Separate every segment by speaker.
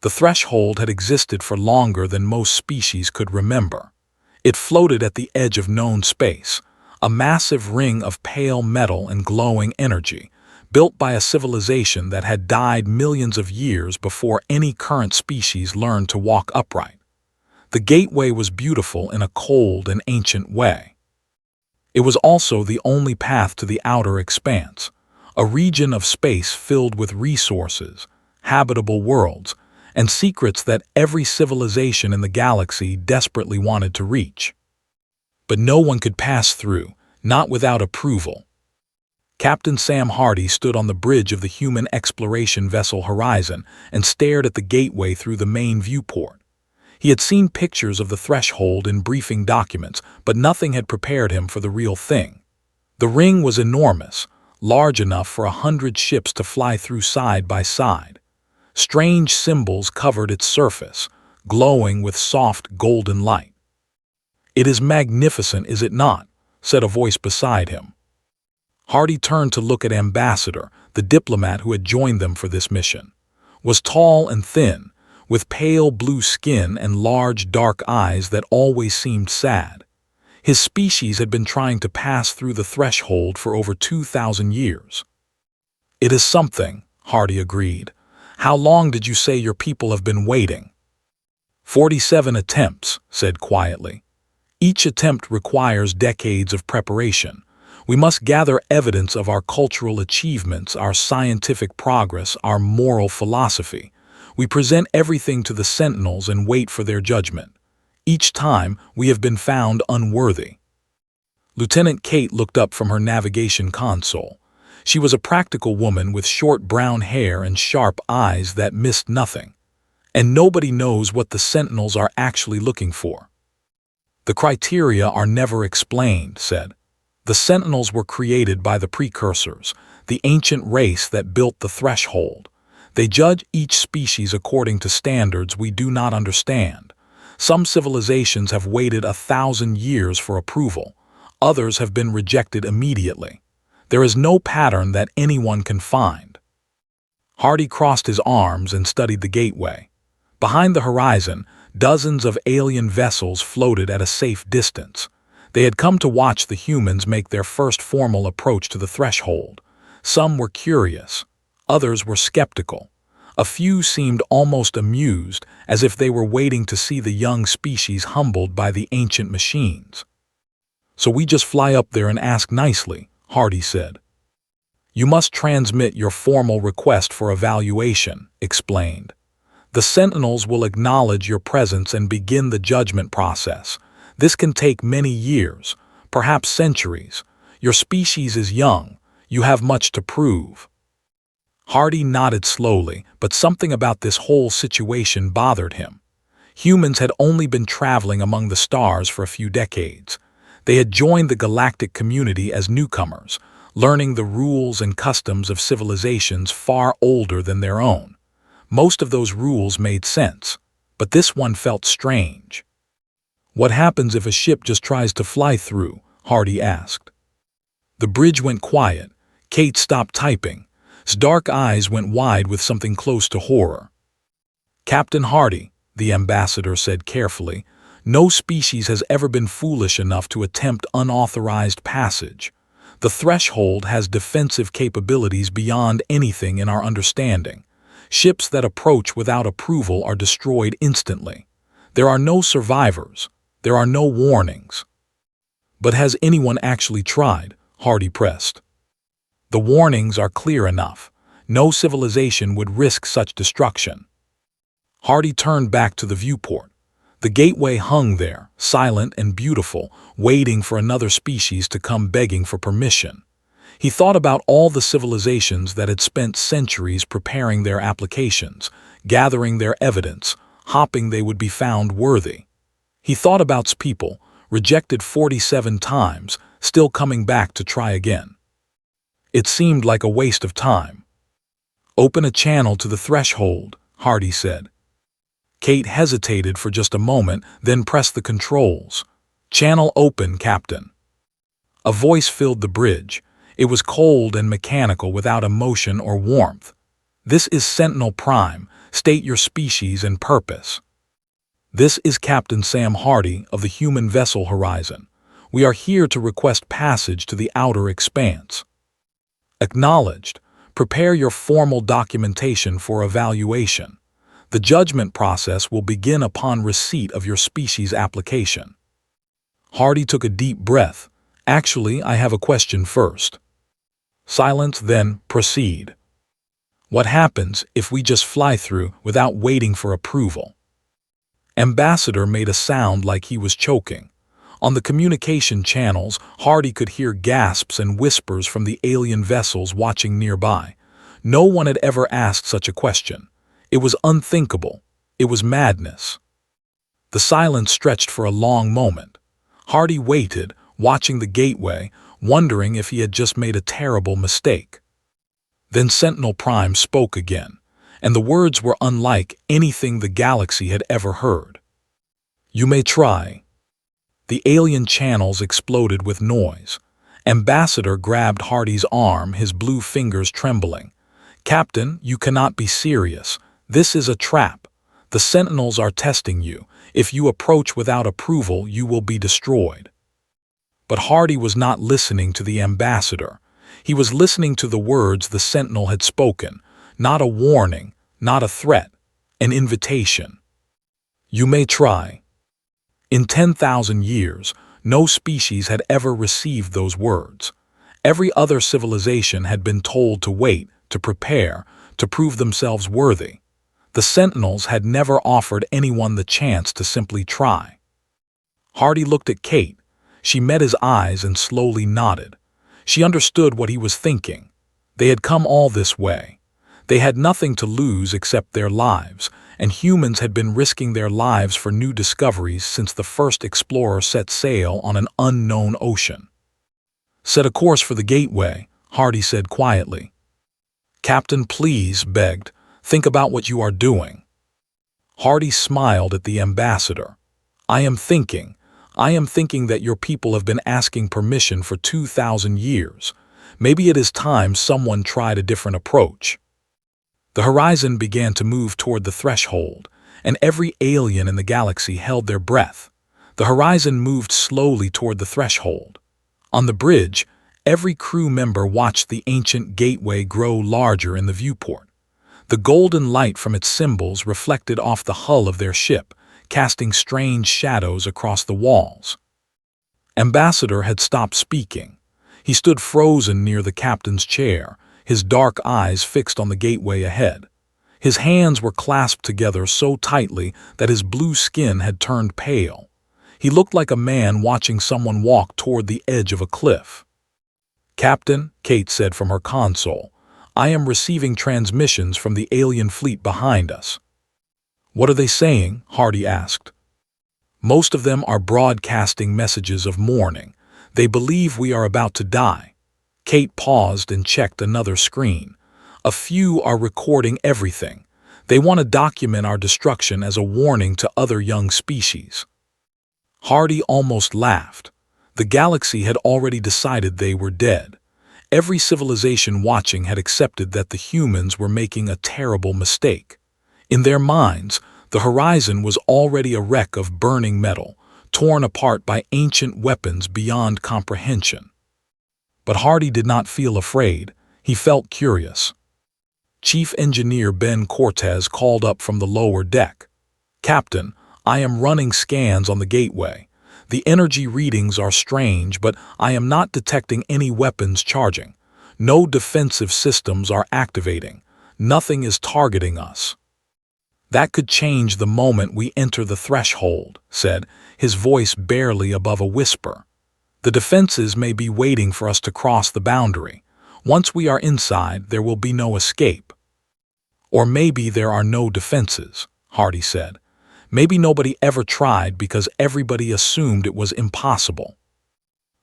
Speaker 1: The threshold had existed for longer than most species could remember. It floated at the edge of known space, a massive ring of pale metal and glowing energy, built by a civilization that had died millions of years before any current species learned to walk upright. The gateway was beautiful in a cold and ancient way. It was also the only path to the outer expanse, a region of space filled with resources, habitable worlds, and secrets that every civilization in the galaxy desperately wanted to reach. But no one could pass through, not without approval. Captain Sam Hardy stood on the bridge of the human exploration vessel Horizon and stared at the gateway through the main viewport. He had seen pictures of the threshold in briefing documents, but nothing had prepared him for the real thing. The ring was enormous, large enough for 100 ships to fly through side by side. Strange symbols covered its surface, glowing with soft golden light. "It is magnificent, is it not?" said a voice beside him. Hardy turned to look at Ambassador, the diplomat who had joined them for this mission. Was tall and thin, with pale blue skin and large dark eyes that always seemed sad. His species had been trying to pass through the threshold for over 2,000 years. "It is something," Hardy agreed. "How long did you say your people have been waiting?" 47 attempts, said quietly. "Each attempt requires decades of preparation. We must gather evidence of our cultural achievements, our scientific progress, our moral philosophy. We present everything to the Sentinels and wait for their judgment. Each time, we have been found unworthy." Lieutenant Kate looked up from her navigation console. She was a practical woman with short brown hair and sharp eyes that missed nothing. "And nobody knows what the Sentinels are actually looking for." "The criteria are never explained," said. "The Sentinels were created by the precursors, the ancient race that built the threshold. They judge each species according to standards we do not understand. Some civilizations have waited 1,000 years for approval. Others have been rejected immediately. There is no pattern that anyone can find." Hardy crossed his arms and studied the gateway. Behind the horizon, dozens of alien vessels floated at a safe distance. They had come to watch the humans make their first formal approach to the threshold. Some were curious. Others were skeptical. A few seemed almost amused, as if they were waiting to see the young species humbled by the ancient machines. "So we just fly up there and ask nicely," Hardy said. "You must transmit your formal request for evaluation," explained. "The Sentinels will acknowledge your presence and begin the judgment process. This can take many years, perhaps centuries. Your species is young. You have much to prove." Hardy nodded slowly, but something about this whole situation bothered him. Humans had only been traveling among the stars for a few decades. They had joined the galactic community as newcomers, learning the rules and customs of civilizations far older than their own. Most of those rules made sense, but this one felt strange. "What happens if a ship just tries to fly through?" Hardy asked. The bridge went quiet. Kate stopped typing. His dark eyes went wide with something close to horror. "Captain Hardy," the ambassador said carefully, "no species has ever been foolish enough to attempt unauthorized passage. The threshold has defensive capabilities beyond anything in our understanding. Ships that approach without approval are destroyed instantly. There are no survivors. There are no warnings." "But has anyone actually tried?" Hardy pressed. "The warnings are clear enough. No civilization would risk such destruction." Hardy turned back to the viewport. The gateway hung there, silent and beautiful, waiting for another species to come begging for permission. He thought about all the civilizations that had spent centuries preparing their applications, gathering their evidence, hoping they would be found worthy. He thought about his people, rejected 47 times, still coming back to try again. It seemed like a waste of time. "Open a channel to the threshold," Hardy said. Kate hesitated for just a moment, then pressed the controls. "Channel open, Captain." A voice filled the bridge. It was cold and mechanical, without emotion or warmth. "This is Sentinel Prime. State your species and purpose." "This is Captain Sam Hardy of the human vessel Horizon. We are here to request passage to the outer expanse." "Acknowledged. Prepare your formal documentation for evaluation. The judgment process will begin upon receipt of your species application." Hardy took a deep breath. "Actually, I have a question first." "Silence, then proceed." "What happens if we just fly through without waiting for approval?" Ambassador made a sound like he was choking. On the communication channels, Hardy could hear gasps and whispers from the alien vessels watching nearby. No one had ever asked such a question. It was unthinkable. It was madness. The silence stretched for a long moment. Hardy waited, watching the gateway, wondering if he had just made a terrible mistake. Then Sentinel Prime spoke again, and the words were unlike anything the galaxy had ever heard. "You may try." The alien channels exploded with noise. Ambassador grabbed Hardy's arm, his blue fingers trembling. "Captain, you cannot be serious. This is a trap. The Sentinels are testing you. If you approach without approval, you will be destroyed." But Hardy was not listening to the ambassador. He was listening to the words the Sentinel had spoken. Not a warning, not a threat, an invitation. "You may try." In 10,000 years, no species had ever received those words. Every other civilization had been told to wait, to prepare, to prove themselves worthy. The Sentinels had never offered anyone the chance to simply try. Hardy looked at Kate. She met his eyes and slowly nodded. She understood what he was thinking. They had come all this way. They had nothing to lose except their lives, and humans had been risking their lives for new discoveries since the first explorer set sail on an unknown ocean. "Set a course for the gateway," Hardy said quietly. "Captain, please," begged. "Think about what you are doing." Hardy smiled at the ambassador. I am thinking that your people have been asking permission for 2,000 years. Maybe it is time someone tried a different approach." The horizon began to move toward the threshold, and every alien in the galaxy held their breath. The horizon moved slowly toward the threshold. On the bridge, every crew member watched the ancient gateway grow larger in the viewport. The golden light from its symbols reflected off the hull of their ship, casting strange shadows across the walls. Ambassador had stopped speaking. He stood frozen near the captain's chair, his dark eyes fixed on the gateway ahead. His hands were clasped together so tightly that his blue skin had turned pale. He looked like a man watching someone walk toward the edge of a cliff. "Captain," Kate said from her console, "I am receiving transmissions from the alien fleet behind us." "What are they saying?" Hardy asked. "Most of them are broadcasting messages of mourning. They believe we are about to die." Kate paused and checked another screen. "A few are recording everything. They want to document our destruction as a warning to other young species." Hardy almost laughed. The galaxy had already decided they were dead. Every civilization watching had accepted that the humans were making a terrible mistake. In their minds, the horizon was already a wreck of burning metal, torn apart by ancient weapons beyond comprehension. But Hardy did not feel afraid. He felt curious. Chief Engineer Ben Cortez called up from the lower deck. "Captain, I am running scans on the gateway. The energy readings are strange, but I am not detecting any weapons charging. No defensive systems are activating. Nothing is targeting us." "That could change the moment we enter the threshold," said, his voice barely above a whisper. "The defenses may be waiting for us to cross the boundary. Once we are inside, there will be no escape." "Or maybe there are no defenses," Hardy said. "Maybe nobody ever tried because everybody assumed it was impossible."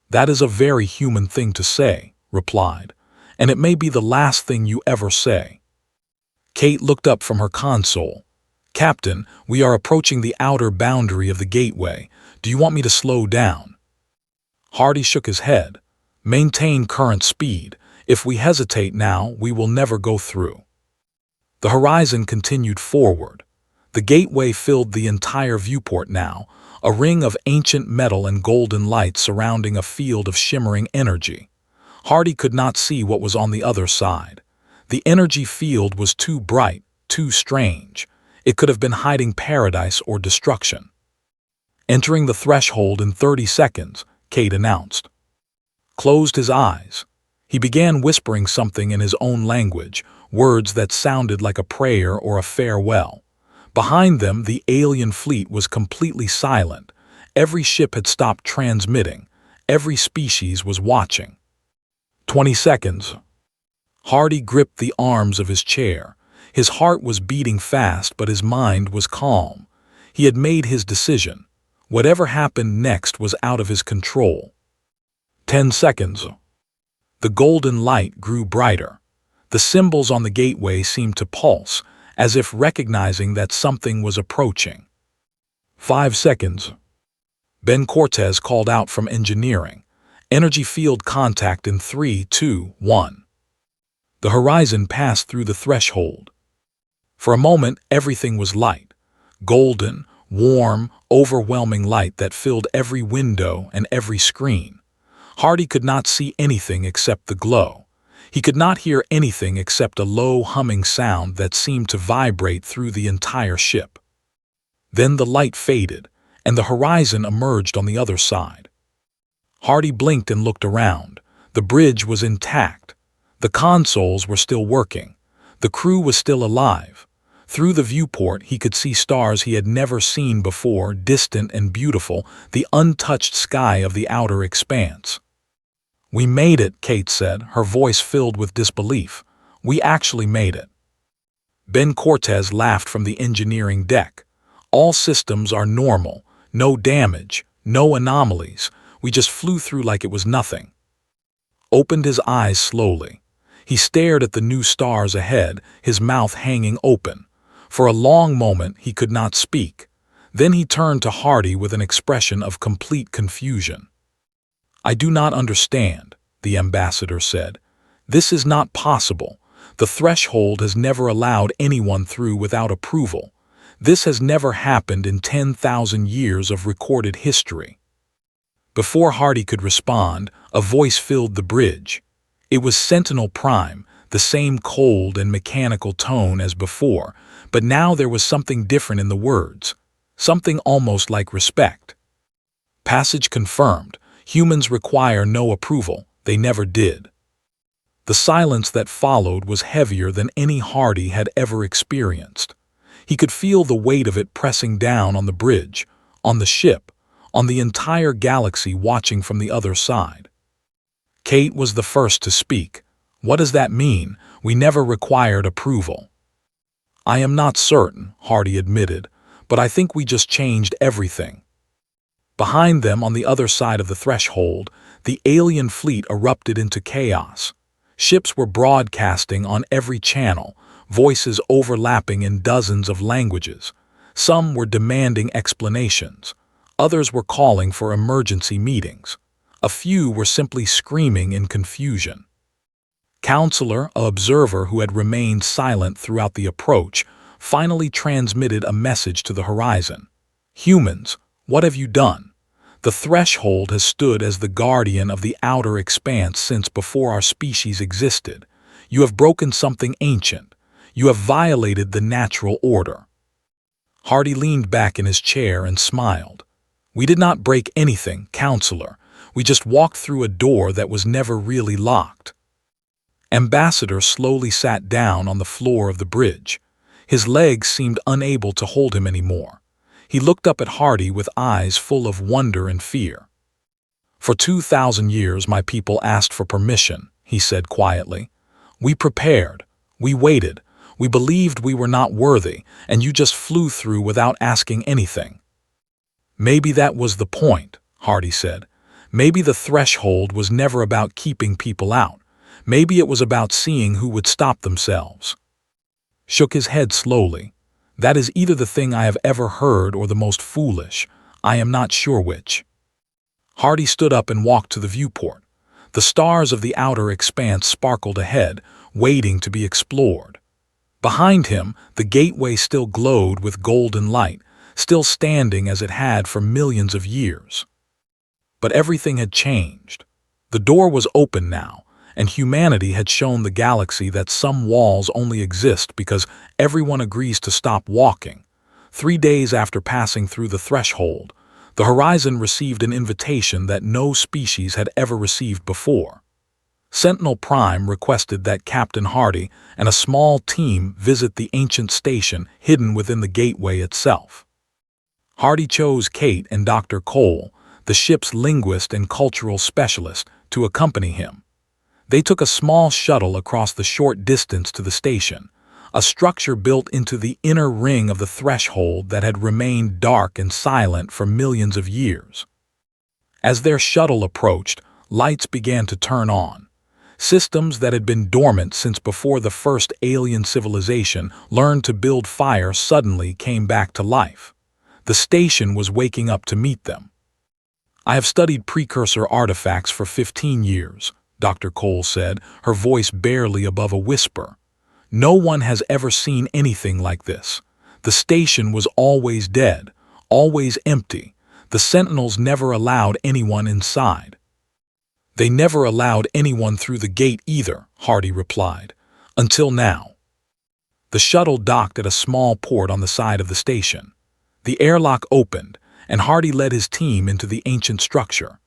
Speaker 1: "That is a very human thing to say," replied, "and it may be the last thing you ever say." Kate looked up from her console. "Captain, we are approaching the outer boundary of the gateway. Do you want me to slow down?" Hardy shook his head. "Maintain current speed. If we hesitate now, we will never go through." The horizon continued forward. The gateway filled the entire viewport now, a ring of ancient metal and golden light surrounding a field of shimmering energy. Hardy could not see what was on the other side. The energy field was too bright, too strange. It could have been hiding paradise or destruction. Entering the threshold in 30 seconds, Kate announced. Closed his eyes. He began whispering something in his own language, words that sounded like a prayer or a farewell. Behind them, the alien fleet was completely silent. Every ship had stopped transmitting. Every species was watching. 20 seconds. Hardy gripped the arms of his chair. His heart was beating fast, but his mind was calm. He had made his decision. Whatever happened next was out of his control. 10 seconds. The golden light grew brighter. The symbols on the gateway seemed to pulse, as if recognizing that something was approaching. 5 seconds. Ben Cortez called out from engineering. Energy field contact in 3, 2, 1. The horizon passed through the threshold. For a moment, everything was light. Golden, warm, overwhelming light that filled every window and every screen. Hardy could not see anything except the glow. He could not hear anything except a low humming sound that seemed to vibrate through the entire ship. Then the light faded, and the horizon emerged on the other side. Hardy blinked and looked around. The bridge was intact. The consoles were still working. The crew was still alive. Through the viewport, he could see stars he had never seen before, distant and beautiful, the untouched sky of the outer expanse. "We made it," Kate said, her voice filled with disbelief. "We actually made it." Ben Cortez laughed from the engineering deck. "All systems are normal. No damage, no anomalies. We just flew through like it was nothing." Opened his eyes slowly. He stared at the new stars ahead, his mouth hanging open. For a long moment he could not speak. Then he turned to Hardy with an expression of complete confusion. "I do not understand," the ambassador said. "This is not possible. The threshold has never allowed anyone through without approval. This has never happened in 10,000 years of recorded history." Before Hardy could respond, a voice filled the bridge. It was Sentinel Prime, the same cold and mechanical tone as before, but now there was something different in the words, something almost like respect. "Passage confirmed. Humans require no approval. They never did." The silence that followed was heavier than any Hardy had ever experienced. He could feel the weight of it pressing down on the bridge, on the ship, on the entire galaxy watching from the other side. Kate was the first to speak. "What does that mean? We never required approval." "I am not certain," Hardy admitted, "but I think we just changed everything." Behind them, on the other side of the threshold, the alien fleet erupted into chaos. Ships were broadcasting on every channel, voices overlapping in dozens of languages. Some were demanding explanations. Others were calling for emergency meetings. A few were simply screaming in confusion. Counselor, an observer who had remained silent throughout the approach, finally transmitted a message to the horizon. "Humans, what have you done? The threshold has stood as the guardian of the outer expanse since before our species existed. You have broken something ancient. You have violated the natural order." Hardy leaned back in his chair and smiled. "We did not break anything, Counselor. We just walked through a door that was never really locked." Ambassador slowly sat down on the floor of the bridge. His legs seemed unable to hold him anymore. He looked up at Hardy with eyes full of wonder and fear. "For 2,000 years my people asked for permission," he said quietly. "We prepared. We waited. We believed we were not worthy, and you just flew through without asking anything." "Maybe that was the point," Hardy said. "Maybe the threshold was never about keeping people out. Maybe it was about seeing who would stop themselves." Shook his head slowly. "That is either the thing I have ever heard or the most foolish. I am not sure which." Hardy stood up and walked to the viewport. The stars of the outer expanse sparkled ahead, waiting to be explored. Behind him, the gateway still glowed with golden light, still standing as it had for millions of years. But everything had changed. The door was open now, and humanity had shown the galaxy that some walls only exist because everyone agrees to stop walking. 3 days after passing through the threshold, the horizon received an invitation that no species had ever received before. Sentinel Prime requested that Captain Hardy and a small team visit the ancient station hidden within the gateway itself. Hardy chose Kate and Dr. Cole, the ship's linguist and cultural specialist, to accompany him. They took a small shuttle across the short distance to the station, a structure built into the inner ring of the threshold that had remained dark and silent for millions of years. As their shuttle approached, lights began to turn on. Systems that had been dormant since before the first alien civilization learned to build fire suddenly came back to life. The station was waking up to meet them. "I have studied precursor artifacts for 15 years, Dr. Cole said, her voice barely above a whisper. "No one has ever seen anything like this. The station was always dead, always empty. The Sentinels never allowed anyone inside." "They never allowed anyone through the gate either," Hardy replied. "Until now." The shuttle docked at a small port on the side of the station. The airlock opened, and Hardy led his team into the ancient structure.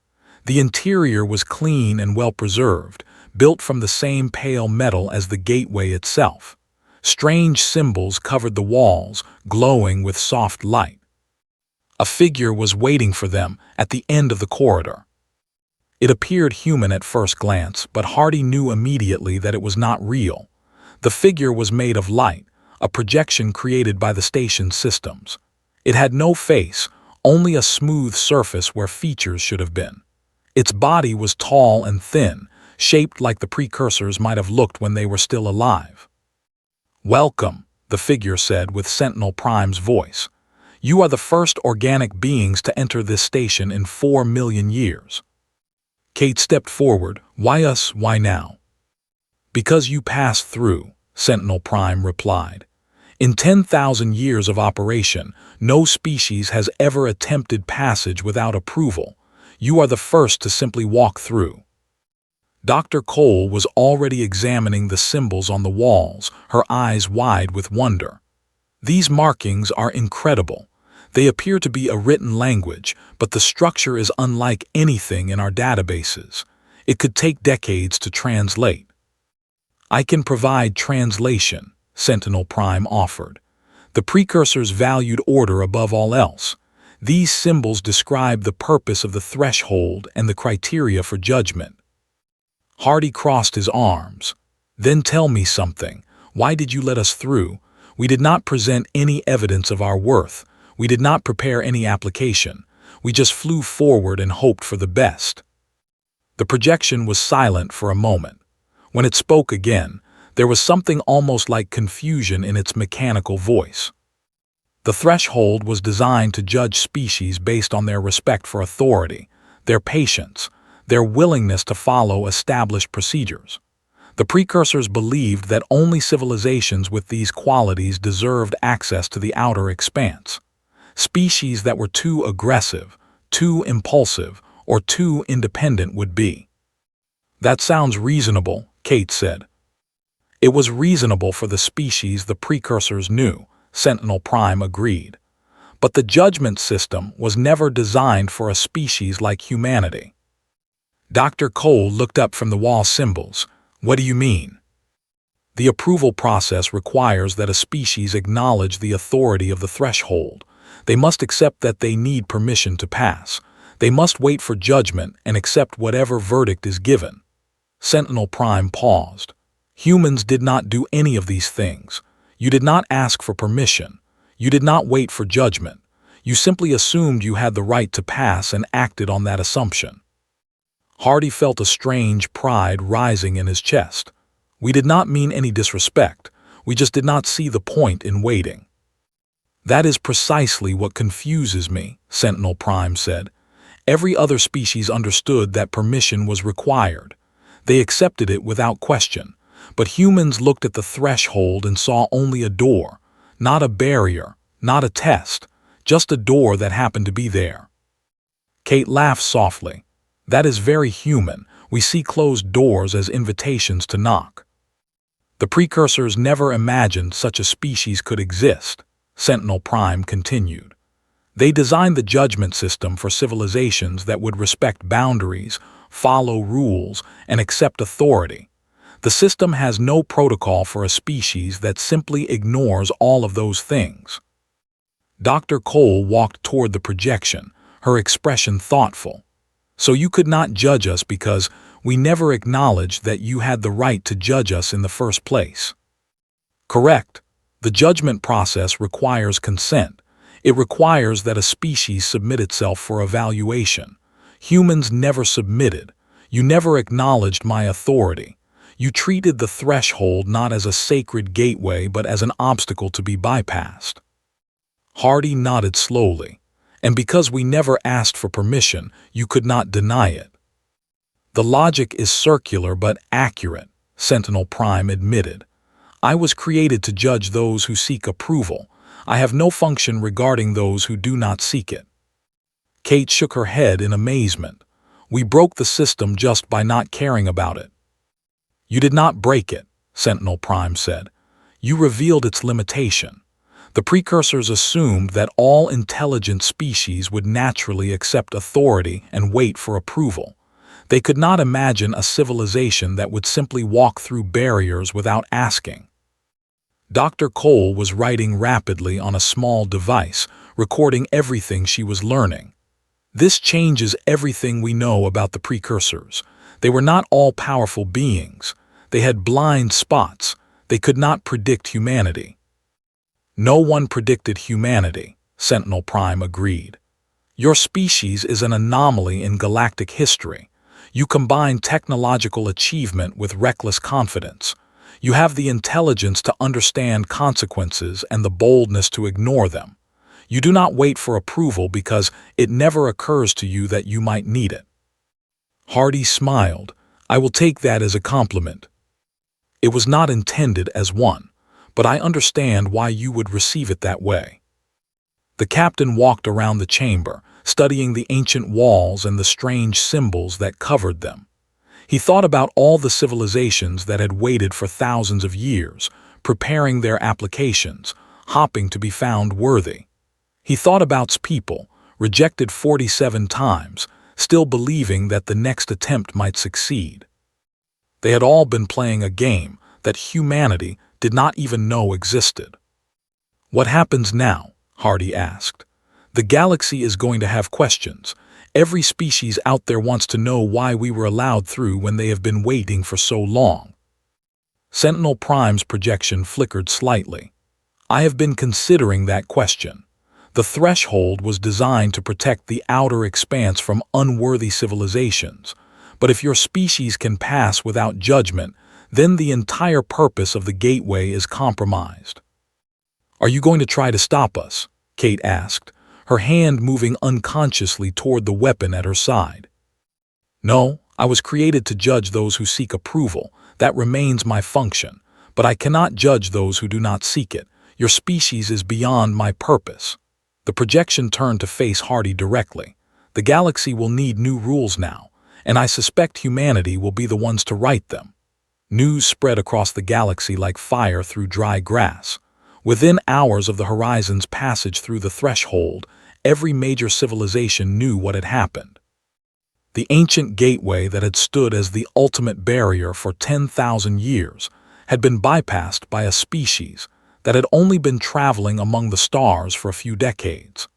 Speaker 1: The interior was clean and well-preserved, built from the same pale metal as the gateway itself. Strange symbols covered the walls, glowing with soft light. A figure was waiting for them at the end of the corridor. It appeared human at first glance, but Hardy knew immediately that it was not real. The figure was made of light, a projection created by the station's systems. It had no face, only a smooth surface where features should have been. Its body was tall and thin, shaped like the precursors might have looked when they were still alive. "Welcome," the figure said with Sentinel Prime's voice. "You are the first organic beings to enter this station in 4 million years." Kate stepped forward. "Why us, why now?" "Because you passed through," Sentinel Prime replied. "In 10,000 years of operation, no species has ever attempted passage without approval. You are the first to simply walk through." Dr. Cole was already examining the symbols on the walls, her eyes wide with wonder. "These markings are incredible. They appear to be a written language, but the structure is unlike anything in our databases. It could take decades to translate." "I can provide translation," Sentinel Prime offered. "The precursors valued order above all else. These symbols describe the purpose of the threshold and the criteria for judgment." Hardy crossed his arms. "Then tell me something. Why did you let us through? We did not present any evidence of our worth. We did not prepare any application. We just flew forward and hoped for the best." The projection was silent for a moment. When it spoke again, there was something almost like confusion in its mechanical voice. "The threshold was designed to judge species based on their respect for authority, their patience, their willingness to follow established procedures. The precursors believed that only civilizations with these qualities deserved access to the outer expanse. Species that were too aggressive, too impulsive, or too independent would be." "That sounds reasonable," Kate said. "It was reasonable for the species the precursors knew," Sentinel Prime agreed. "But the judgment system was never designed for a species like humanity." Dr. Cole looked up from the wall symbols. "What do you mean?" "The approval process requires that a species acknowledge the authority of the threshold. They must accept that they need permission to pass. They must wait for judgment and accept whatever verdict is given." Sentinel Prime paused. "Humans did not do any of these things. You did not ask for permission. You did not wait for judgment. You simply assumed you had the right to pass and acted on that assumption." Hardy felt a strange pride rising in his chest. "We did not mean any disrespect. We just did not see the point in waiting." "That is precisely what confuses me," Sentinel Prime said. "Every other species understood that permission was required. They accepted it without question. But humans looked at the threshold and saw only a door, not a barrier, not a test, just a door that happened to be there. Kate laughed softly. That is very human. We see closed doors as invitations to knock. The precursors never imagined such a species could exist, Sentinel Prime continued. They designed the judgment system for civilizations that would respect boundaries, follow rules, and accept authority. The system has no protocol for a species that simply ignores all of those things. Dr. Cole walked toward the projection, her expression thoughtful. So you could not judge us because we never acknowledged that you had the right to judge us in the first place. Correct. The judgment process requires consent. It requires that a species submit itself for evaluation. Humans never submitted. You never acknowledged my authority. You treated the threshold not as a sacred gateway but as an obstacle to be bypassed. Hardy nodded slowly. And because we never asked for permission, you could not deny it. The logic is circular but accurate, Sentinel Prime admitted. I was created to judge those who seek approval. I have no function regarding those who do not seek it. Kate shook her head in amazement. We broke the system just by not caring about it. You did not break it, Sentinel Prime said. You revealed its limitation. The precursors assumed that all intelligent species would naturally accept authority and wait for approval. They could not imagine a civilization that would simply walk through barriers without asking. Dr. Cole was writing rapidly on a small device, recording everything she was learning. This changes everything we know about the precursors. They were not all-powerful beings. They had blind spots. They could not predict humanity. No one predicted humanity, Sentinel Prime agreed. Your species is an anomaly in galactic history. You combine technological achievement with reckless confidence. You have the intelligence to understand consequences and the boldness to ignore them. You do not wait for approval because it never occurs to you that you might need it. Hardy smiled. I will take that as a compliment. It was not intended as one, but I understand why you would receive it that way. The captain walked around the chamber, studying the ancient walls and the strange symbols that covered them. He thought about all the civilizations that had waited for thousands of years, preparing their applications, hoping to be found worthy. He thought about people, rejected 47 times, still believing that the next attempt might succeed. They had all been playing a game that humanity did not even know existed. What happens now? Hardy asked. The galaxy is going to have questions. Every species out there wants to know why we were allowed through when they have been waiting for so long. Sentinel Prime's projection flickered slightly. I have been considering that question. The threshold was designed to protect the outer expanse from unworthy civilizations. But if your species can pass without judgment, then the entire purpose of the gateway is compromised. Are you going to try to stop us? Kate asked, her hand moving unconsciously toward the weapon at her side. No, I was created to judge those who seek approval. That remains my function. But I cannot judge those who do not seek it. Your species is beyond my purpose. The projection turned to face Hardy directly. The galaxy will need new rules now, and I suspect humanity will be the ones to write them. News spread across the galaxy like fire through dry grass. Within hours of the horizon's passage through the threshold, every major civilization knew what had happened. The ancient gateway that had stood as the ultimate barrier for 10,000 years had been bypassed by a species that had only been traveling among the stars for a few decades.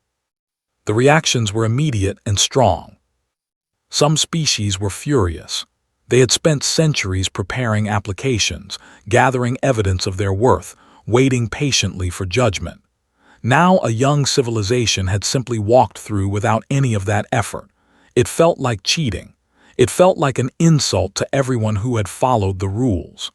Speaker 1: The reactions were immediate and strong. Some species were furious. They had spent centuries preparing applications, gathering evidence of their worth, waiting patiently for judgment. Now a young civilization had simply walked through without any of that effort. It felt like cheating. It felt like an insult to everyone who had followed the rules.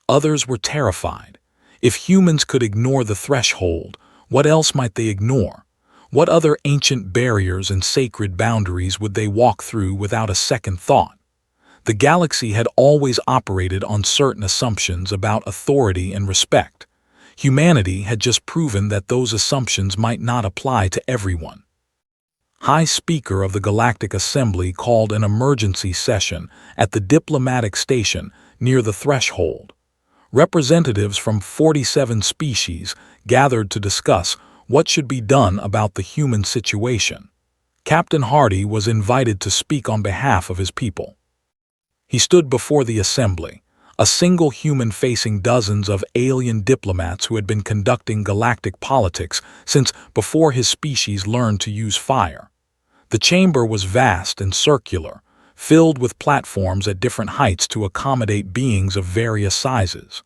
Speaker 1: Others were terrified. If humans could ignore the threshold, what else might they ignore? What other ancient barriers and sacred boundaries would they walk through without a second thought? The galaxy had always operated on certain assumptions about authority and respect. Humanity had just proven that those assumptions might not apply to everyone. High Speaker of the Galactic Assembly called an emergency session at the diplomatic station near the threshold. Representatives from 47 species gathered to discuss what should be done about the human situation. Captain Hardy was invited to speak on behalf of his people. He stood before the assembly, a single human facing dozens of alien diplomats who had been conducting galactic politics since before his species learned to use fire. The chamber was vast and circular, filled with platforms at different heights to accommodate beings of various sizes.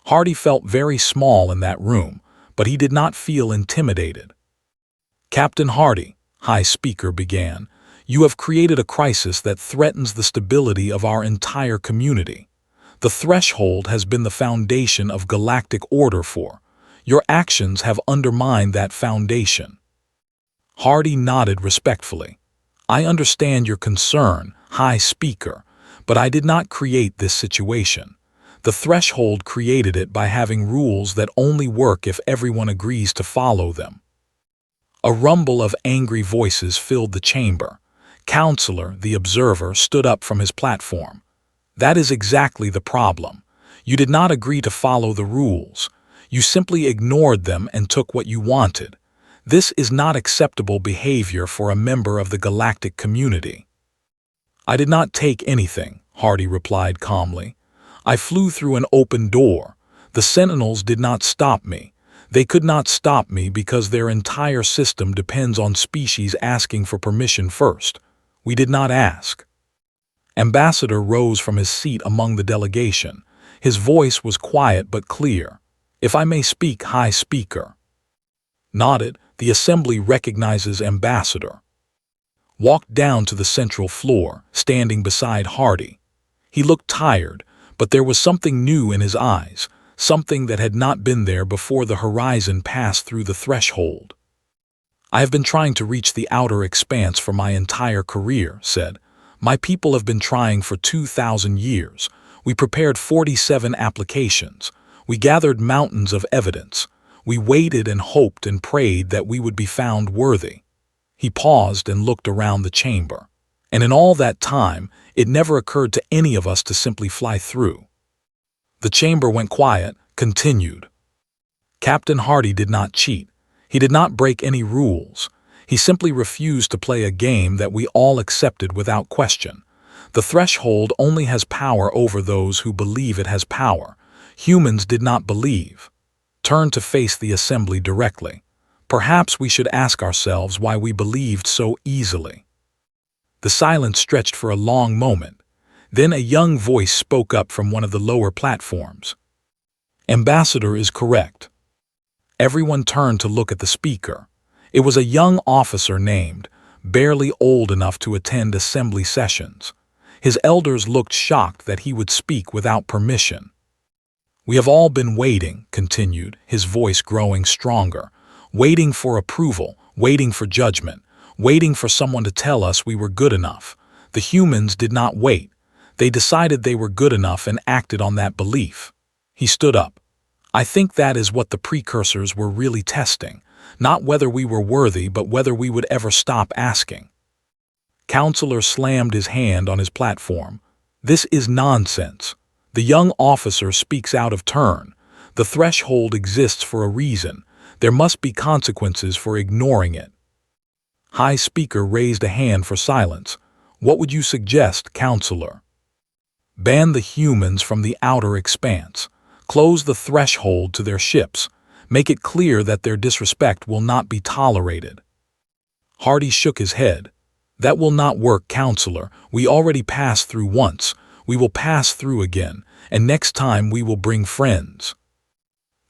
Speaker 1: Hardy felt very small in that room, but he did not feel intimidated. "Captain Hardy," High Speaker began, "you have created a crisis that threatens the stability of our entire community. The threshold has been the foundation of galactic order for. Your actions have undermined that foundation." Hardy nodded respectfully. "I understand your concern, High Speaker, but I did not create this situation. The threshold created it by having rules that only work if everyone agrees to follow them." A rumble of angry voices filled the chamber. Counselor, the observer, stood up from his platform. "That is exactly the problem. You did not agree to follow the rules. You simply ignored them and took what you wanted. This is not acceptable behavior for a member of the galactic community." "I did not take anything," Hardy replied calmly. "I flew through an open door. The Sentinels did not stop me. They could not stop me because their entire system depends on species asking for permission first. We did not ask." Ambassador rose from his seat among the delegation. His voice was quiet but clear. "If I may speak, High Speaker." Nodded, the assembly recognizes Ambassador. Walked down to the central floor, standing beside Hardy. He looked tired, but there was something new in his eyes, something that had not been there before the horizon passed through the threshold. "I have been trying to reach the outer expanse for my entire career," said. "My people have been trying for 2,000 years. We prepared 47 applications. We gathered mountains of evidence. We waited and hoped and prayed that we would be found worthy." He paused and looked around the chamber. "And in all that time, it never occurred to any of us to simply fly through." The chamber went quiet, continued. Captain Hardy did not cheat. He did not break any rules. He simply refused to play a game that we all accepted without question. The threshold only has power over those who believe it has power. Humans did not believe. Turned to face the assembly directly. Perhaps we should ask ourselves why we believed so easily. The silence stretched for a long moment. Then a young voice spoke up from one of the lower platforms. "Ambassador is correct." Everyone turned to look at the speaker. It was a young officer named, barely old enough to attend assembly sessions. His elders looked shocked that he would speak without permission. "We have all been waiting," continued, his voice growing stronger, "waiting for approval, waiting for judgment, waiting for someone to tell us we were good enough. The humans did not wait. They decided they were good enough and acted on that belief." He stood up. "I think that is what the precursors were really testing, not whether we were worthy but whether we would ever stop asking." Counselor slammed his hand on his platform. "This is nonsense." The young officer speaks out of turn. "The threshold exists for a reason. There must be consequences for ignoring it." High Speaker raised a hand for silence. "What would you suggest, Counselor?" "Ban the humans from the outer expanse. Close the threshold to their ships. Make it clear that their disrespect will not be tolerated." Hardy shook his head. "That will not work, Counselor. We already passed through once. We will pass through again, and next time we will bring friends."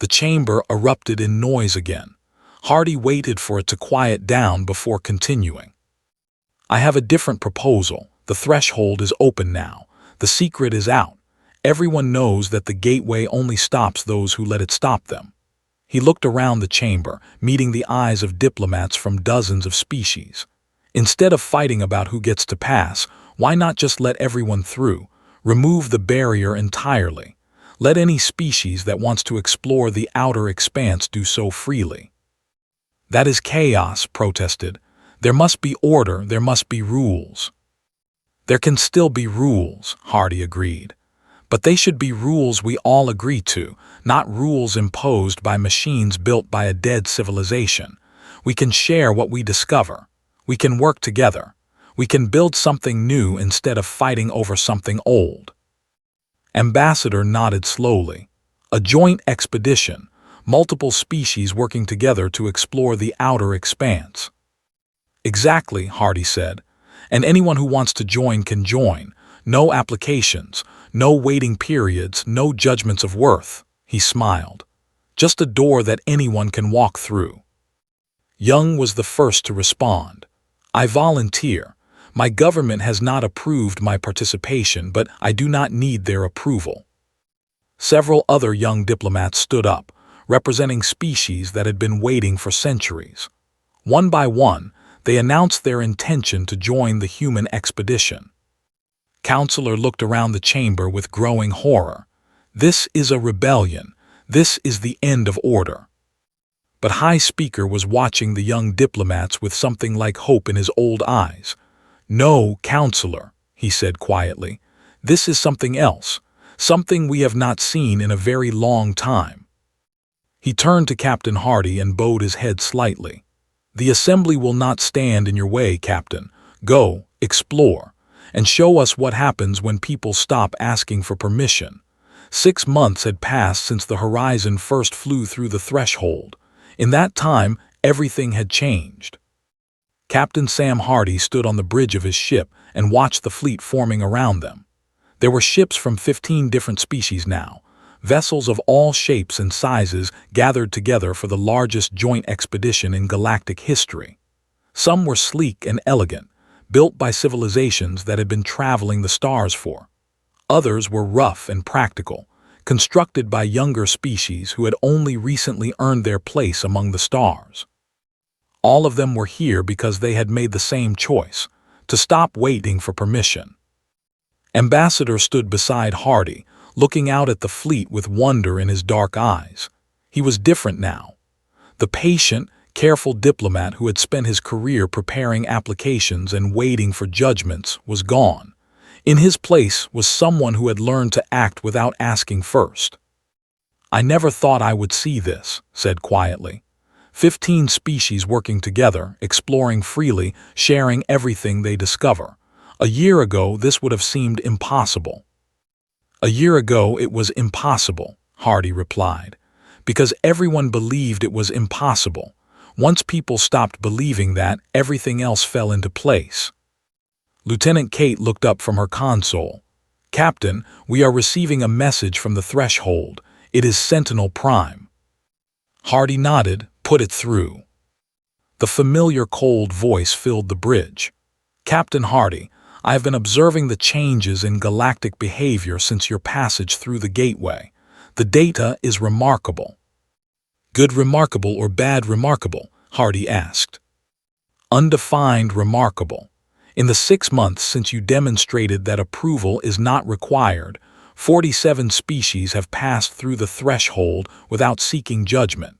Speaker 1: The chamber erupted in noise again. Hardy waited for it to quiet down before continuing. "I have a different proposal. The threshold is open now. The secret is out. Everyone knows that the gateway only stops those who let it stop them." He looked around the chamber, meeting the eyes of diplomats from dozens of species. "Instead of fighting about who gets to pass, why not just let everyone through? Remove the barrier entirely. Let any species that wants to explore the outer expanse do so freely." "That is chaos," protested. "There must be order, there must be rules." "There can still be rules," Hardy agreed. "But they should be rules we all agree to, not rules imposed by machines built by a dead civilization. We can share what we discover. We can work together. We can build something new instead of fighting over something old." Ambassador nodded slowly. "A joint expedition, multiple species working together to explore the outer expanse." "Exactly," Hardy said. "And anyone who wants to join can join. No applications, no waiting periods, no judgments of worth." He smiled. "Just a door that anyone can walk through." Young was the first to respond. "I volunteer. My government has not approved my participation, but I do not need their approval." Several other young diplomats stood up, representing species that had been waiting for centuries. One by one, they announced their intention to join the human expedition. Counselor looked around the chamber with growing horror. "This is a rebellion. This is the end of order." But High Speaker was watching the young diplomats with something like hope in his old eyes. "No, Counselor," he said quietly. "This is something else, something we have not seen in a very long time." He turned to Captain Hardy and bowed his head slightly. "The Assembly will not stand in your way, Captain. Go, explore, and show us what happens when people stop asking for permission." 6 months had passed since the Horizon first flew through the threshold. In that time, everything had changed. Captain Sam Hardy stood on the bridge of his ship and watched the fleet forming around them. There were ships from 15 different species now, vessels of all shapes and sizes gathered together for the largest joint expedition in galactic history. Some were sleek and elegant, built by civilizations that had been traveling the stars for. Others were rough and practical, constructed by younger species who had only recently earned their place among the stars. All of them were here because they had made the same choice, to stop waiting for permission. Ambassador stood beside Hardy, looking out at the fleet with wonder in his dark eyes. He was different now. The patient, careful diplomat who had spent his career preparing applications and waiting for judgments was gone. In his place was someone who had learned to act without asking first. "I never thought I would see this," said quietly. 15 species working together, exploring freely, sharing everything they discover. A year ago, this would have seemed impossible. "A year ago, it was impossible," Hardy replied, "because everyone believed it was impossible. Once people stopped believing that, everything else fell into place." Lieutenant Kate looked up from her console. "Captain, we are receiving a message from the threshold. It is Sentinel Prime." Hardy nodded. "Put it through." The familiar cold voice filled the bridge. "Captain Hardy, I have been observing the changes in galactic behavior since your passage through the gateway. The data is remarkable." "Good remarkable or bad remarkable?" Hardy asked. "Undefined remarkable. In the 6 months since you demonstrated that approval is not required, 47 species have passed through the threshold without seeking judgment.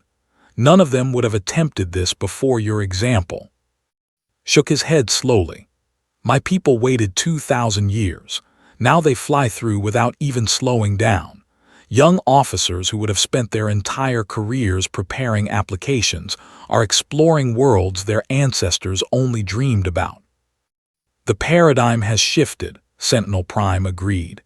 Speaker 1: None of them would have attempted this before your example." Shook his head slowly. "My people waited 2,000 years. Now they fly through without even slowing down. Young officers who would have spent their entire careers preparing applications are exploring worlds their ancestors only dreamed about." "The paradigm has shifted," Sentinel Prime agreed.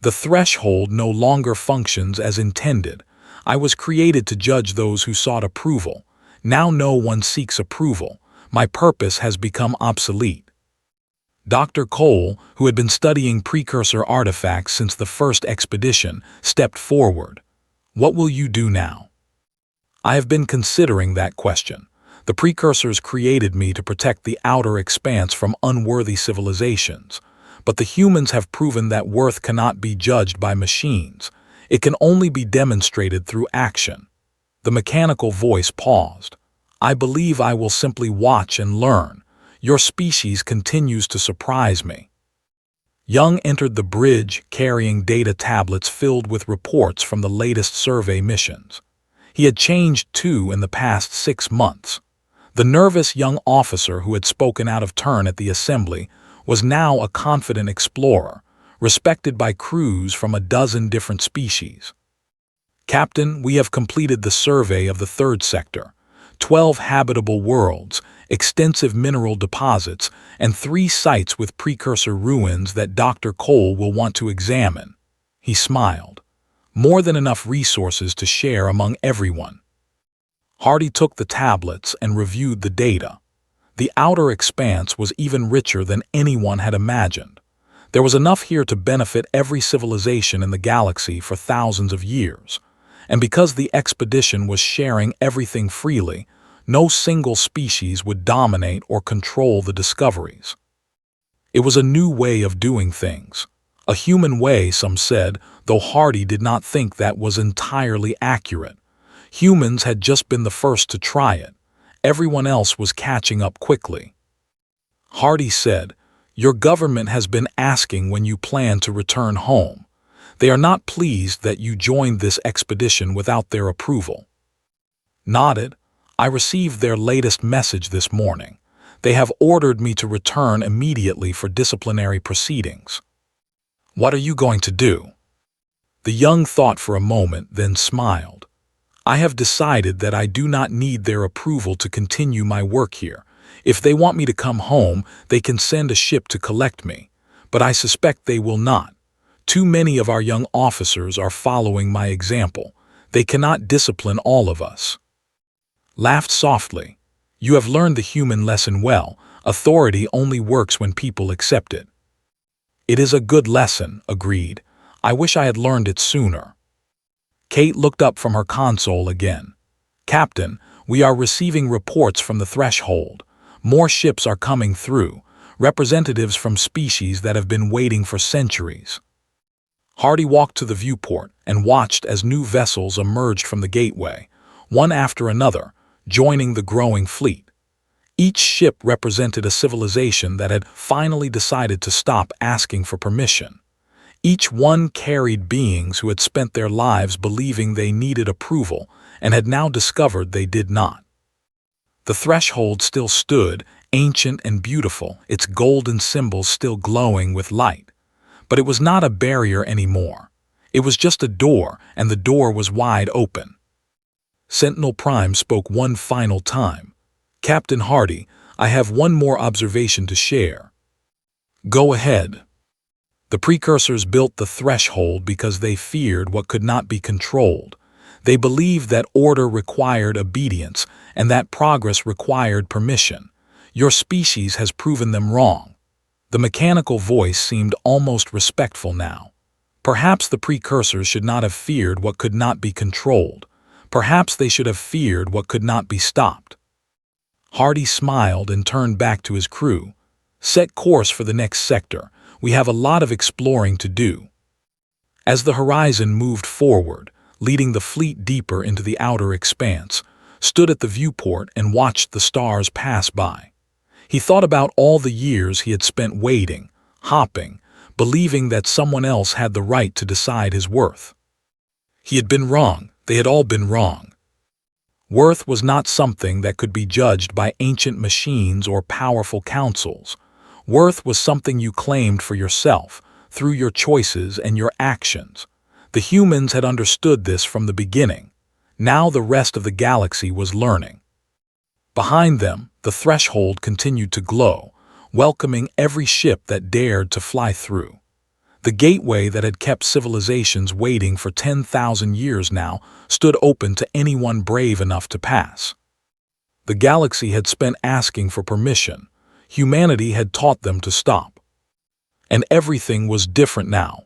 Speaker 1: "The threshold no longer functions as intended. I was created to judge those who sought approval. Now no one seeks approval. My purpose has become obsolete." Dr. Cole, who had been studying precursor artifacts since the first expedition, stepped forward. "What will you do now?" "I have been considering that question. The precursors created me to protect the outer expanse from unworthy civilizations. But the humans have proven that worth cannot be judged by machines. It can only be demonstrated through action." The mechanical voice paused. "I believe I will simply watch and learn. Your species continues to surprise me." Young entered the bridge carrying data tablets filled with reports from the latest survey missions. He had changed too in the past 6 months. The nervous young officer who had spoken out of turn at the assembly was now a confident explorer, respected by crews from a dozen different species. "Captain, we have completed the survey of the third sector. 12 habitable worlds, extensive mineral deposits, and 3 sites with precursor ruins that Dr. Cole will want to examine." He smiled. More than enough resources to share among everyone. Hardy took the tablets and reviewed the data. The outer expanse was even richer than anyone had imagined. There was enough here to benefit every civilization in the galaxy for thousands of years. And because the expedition was sharing everything freely, no single species would dominate or control the discoveries. It was a new way of doing things. A human way, some said, though Hardy did not think that was entirely accurate. Humans had just been the first to try it. Everyone else was catching up quickly. Hardy said, "Your government has been asking when you plan to return home. They are not pleased that you joined this expedition without their approval." Nodded. "I received their latest message this morning. They have ordered me to return immediately for disciplinary proceedings." "What are you going to do?" The young thought for a moment, then smiled. "I have decided that I do not need their approval to continue my work here. If they want me to come home, they can send a ship to collect me. But I suspect they will not. Too many of our young officers are following my example. They cannot discipline all of us." Laughed softly. "You have learned the human lesson well. Authority only works when people accept it." "It is a good lesson," agreed. "I wish I had learned it sooner." Kate looked up from her console again. "Captain, we are receiving reports from the threshold. More ships are coming through, representatives from species that have been waiting for centuries." Hardy walked to the viewport and watched as new vessels emerged from the gateway, one after another, joining the growing fleet. Each ship represented a civilization that had finally decided to stop asking for permission. Each one carried beings who had spent their lives believing they needed approval and had now discovered they did not. The threshold still stood, ancient and beautiful, its golden symbols still glowing with light. But it was not a barrier anymore. It was just a door, and the door was wide open. Sentinel Prime spoke one final time. "Captain Hardy, I have one more observation to share." "Go ahead." The precursors built the threshold because they feared what could not be controlled. They believed that order required obedience and that progress required permission. Your species has proven them wrong. The mechanical voice seemed almost respectful now. Perhaps the precursors should not have feared what could not be controlled. Perhaps they should have feared what could not be stopped. Hardy smiled and turned back to his crew. "Set course for the next sector. We have a lot of exploring to do." As the horizon moved forward, leading the fleet deeper into the outer expanse, stood at the viewport and watched the stars pass by. He thought about all the years he had spent waiting, hopping, believing that someone else had the right to decide his worth. He had been wrong. They had all been wrong. Worth was not something that could be judged by ancient machines or powerful councils. Worth was something you claimed for yourself, through your choices and your actions. The humans had understood this from the beginning. Now the rest of the galaxy was learning. Behind them, the threshold continued to glow, welcoming every ship that dared to fly through. The gateway that had kept civilizations waiting for 10,000 years now stood open to anyone brave enough to pass. The galaxy had spent asking for permission. Humanity had taught them to stop. And everything was different now.